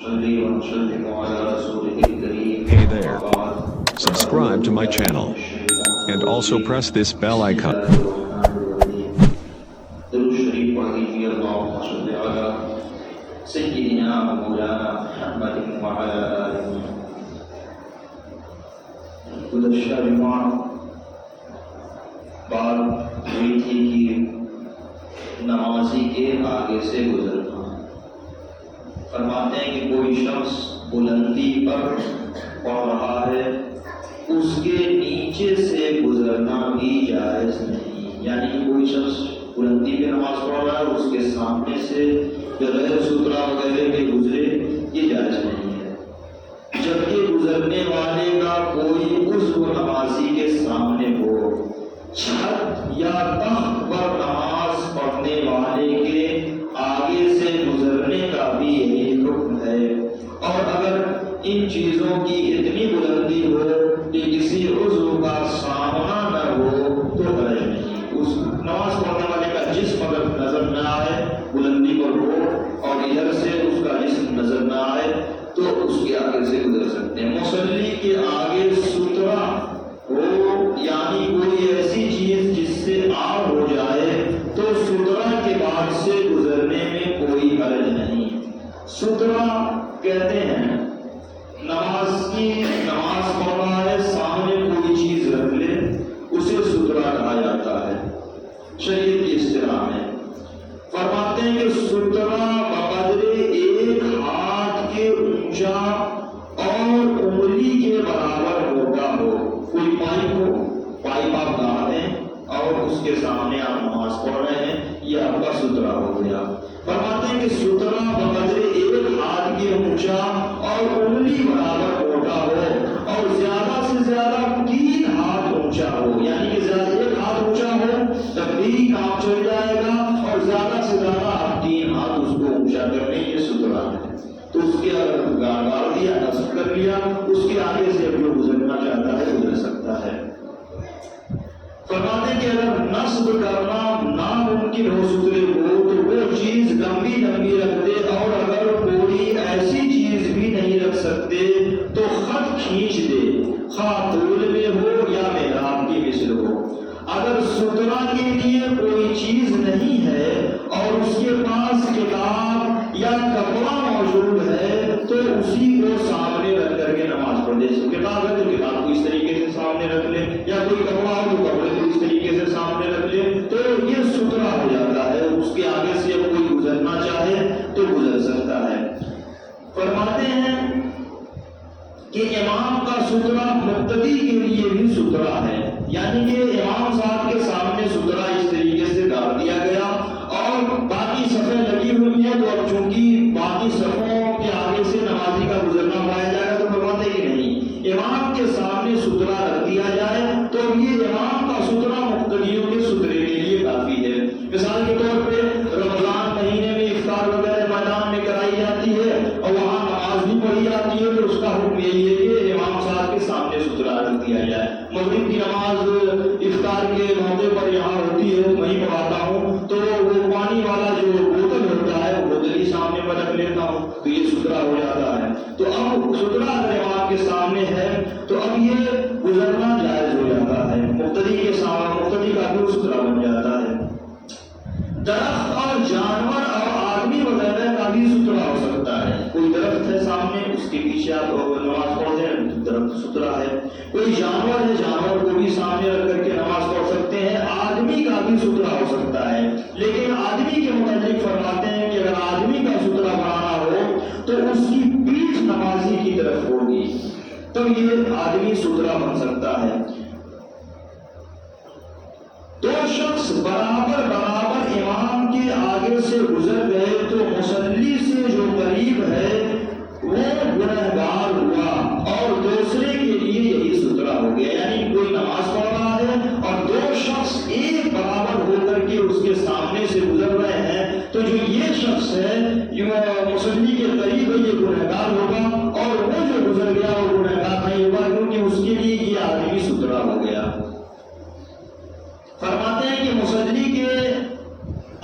Hey there. Subscribe to my channel and also press this bell icon. گزشتہ جمعہ بات ہوئی تھی کہ نمازی کے آگے سے گزرنا، فرماتے ہیں کہ کوئی شخص بلندی پر پڑھ رہا ہے، اس کے نیچے سے گزرنا بھی جائز نہیں، یعنی کوئی شخص بلندی پہ نماز پڑھ رہا ہے، اس کے سامنے سے بغیر سترا وغیرہ کے گزرے، یہ جائز نہیں ہے، جبکہ گزرنے والے کا کوئی عضو نمازی کے سامنے ہو، چھت یا تخت پر نماز پڑھنے والے کے آگے سے گزرنے کا بھی یہی حکم ہے، اور اگر ان چیزوں کی اتنی بلندی ہو کہ کسی عضو کا سامنا نہ ہو تو حرج نہیں، اس نماز پڑھنے والے کا جسم اگر نظر نہ آئے، بلندی پر ہو اور ادھر سے اس کا جسم نظر نہ آئے تو اس کے آگے سے گزر سکتے ہیں۔ مصلی کے آگے سترا ہو، یعنی کوئی ایسی چیز جس سے آب ہو جائے تو سترا کے بعد سے گزرنے میں کوئی حرج نہیں۔ سترا کہتے ہیں نماز پڑھ رہا ہے، سامنے کوئی چیز رکھ لے، اسے سترا کہا جاتا ہے شریعت کی اصطلاح میں۔ فرماتے ہیں کہ سترا بقدر ایک ہاتھ کے اونچا اور انگلی کے برابر موٹا ہو، کوئی پائپ آپ گاڑ دیں اور اس کے سامنے آپ نماز پڑھ رہے ہیں، یہ آپ کا سترا ہو گیا۔ فرماتے ہیں کہ سترا بقدر ایک ہاتھ کے اونچا اور انگلی برابر موٹا ہو، اور زیادہ سے زیادہ 3 ہاتھ اونچا ہو، یعنی کہ زیادہ 1 ہاتھ اونچا ہو تب بھی کام چل جائے گا، اور زیادہ سے زیادہ آپ 3 ہاتھ اس کو اونچا کر لیں، یہ سترا ہے۔ تو اس کے اگر گاڑ دیا، نصب کر لیا، اس کے آگے سے جو گزرنا چاہتا ہے گزر سکتا ہے۔ فرماتے ہیں کہ اگر نصب کرنا ناممکن ہو سترے کو تو وہ چیز لمبی رکھ دے، اور اگر کوئی ایسی چیز بھی نہیں رکھ سکتے تو خط کھینچ دے، خواہ طول میں ہو یا محراب کی مثل ہو۔ اگر سترا کے لیے کوئی چیز نہیں ہے اور اس کے پاس کتاب یا کپڑا موجود ہے تو اسی کو سامنے رکھ کر کے نماز پڑھ دے۔ کتاب ہے تو کتاب کو اس طریقے سے سامنے رکھ لے، یا کوئی کپڑا ہو تو کپڑے کو اس طریقے سے سامنے رکھ لے، تو یہ سترا ہو جاتا ہے، اس کے آگے سے اب کوئی گزرنا چاہے تو گزر سکتا ہے۔ فرماتے ہیں کہ امام کا سترا مقتدی کے لیے بھی سترا ہے، یعنی کہ امام صاحب کے سامنے سترا اس طریقے سے گاڑ دیا گیا، اور باقی صفیں لگی ہوئی ہیں تو اب چونکہ باقی صفوں کے آگے سے نمازی کا گزرنا پایا جائے گا تو فرماتے کہ نہیں، امام کے سامنے سترا رکھ دیا جائے تو یہ امام کا سترا مقتدیوں کے سترے کے لیے کافی ہے۔ مثال کے طور پہ رمضان مہینے میں افطار وغیرہ میدان میں کرائی جاتی ہے اور وہاں نماز بھی پڑھی جاتی ہے، تو اس کا حکم یہی ہے کہ امام صاحب کے سامنے سترا رکھ دیا جائے۔ مغرب کی نماز افطار کے موقع پر یہاں ہوتی ہے، وہیں پڑھاتا ہوں، تو وہ پانی والا جو بوتل ہوتا ہے وہ بوتل ہی سامنے پر رکھ لیتا ہوں تو یہ سترا ہو جاتا ہے۔ تو اب سترا اگر امام کے سامنے ہے تو اب یہ گزرنا جائز ہو جاتا ہے، مقتدی کے سامنے مقتدی کا بھی سترا بن جاتا ہے۔ درخت اور جانور اور آدمی وغیرہ کا بھی سترا ہو سکتا ہے، کوئی درخت ہے سامنے، اس کے پیچھے آپ نماز پڑھ دیں تو درخت سترا ہے، کوئی جانور ہے، جانور کو بھی سامنے رکھ کر کے نماز پڑھ سکتے ہیں، آدمی کا بھی سترا ہو سکتا ہے، لیکن آدمی کے متعلق فرماتے ہیں کہ اگر آدمی کا سترا بنانا ہو تو اس کی پیٹھ نمازی کی طرف ہوگی تو یہ آدمی سترا بن سکتا ہے۔ 2 شخص برابر امام کے آگے سے گزر گئے تو مصلی سے جو قریب ہے وہ گنہگار ہوا اور دوسرے کے لیے یہی سترا ہو گیا، یعنی کوئی نماز پڑھ رہا ہے اور 2 شخص ایک برابر ہو کر کے اس کے سامنے سے گزر رہے ہیں تو جو یہ شخص ہے مصلی کے قریب ہے یہ گنہگار ہوگا، اور وہ جو گزر گیا وہ گنہگار نہیں ہوگا، کیونکہ اس کے لیے یہ آدمی سترا ہو گیا۔ فرماتے ہیں کہ مصلی کے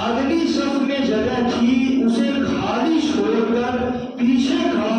اگلی صف میں جگہ تھی، اسے خالی چھوڑ کر پیچھے کھڑا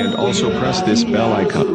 and also press this bell icon.